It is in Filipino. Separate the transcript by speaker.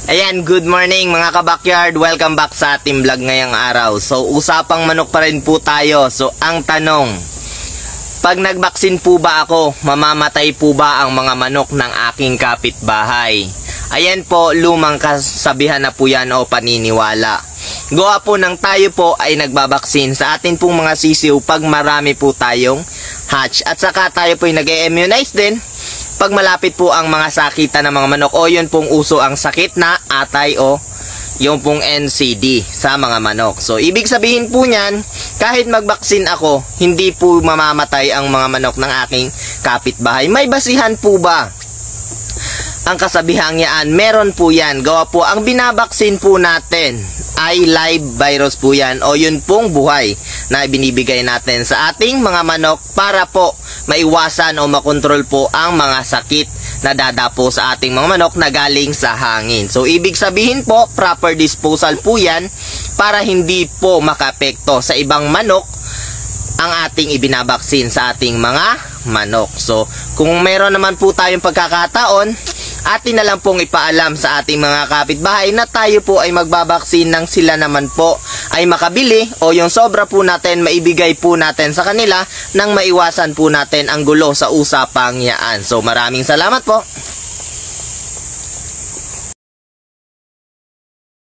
Speaker 1: Ayan, good morning mga kabakyard. Welcome back sa ating vlog ngayong araw. So, usapang manok pa rin po tayo. So, ang tanong, pag nagbaksin po ba ako, mamamatay po ba ang mga manok ng aking kapitbahay? Ayan po, lumang kasabihan na po yan o paniniwala. Gawa po ng tayo po ay nagbabaksin sa atin pong mga sisiw pag marami po tayong hatch. At saka tayo po ay nag-immunize din pag malapit po ang mga sakitan ng mga manok o yun pong uso ang sakit na atay o yung pong NCD sa mga manok. So, ibig sabihin po niyan, kahit magbaksin ako, hindi po mamamatay ang mga manok ng aking kapitbahay. May basihan po ba ang kasabihang yan? Meron po yan. Gawa po, ang binabaksin po natin ay live virus po yan o yun pong buhay na binibigay natin sa ating mga manok para po maiwasan o makontrol po ang mga sakit na dadapo sa ating mga manok na galing sa hangin. So, ibig sabihin po, proper disposal po yan para hindi po makaapekto sa ibang manok ang ating ibinabaksin sa ating mga manok. So, kung meron naman po tayong pagkakataon, atin na lang pong ipaalam sa ating mga kapitbahay na tayo po ay magbabaksin nang sila naman po ay makabili o yung sobra po natin maibigay po natin sa kanila nang maiwasan po natin ang gulo sa usapang yaan. So maraming salamat po.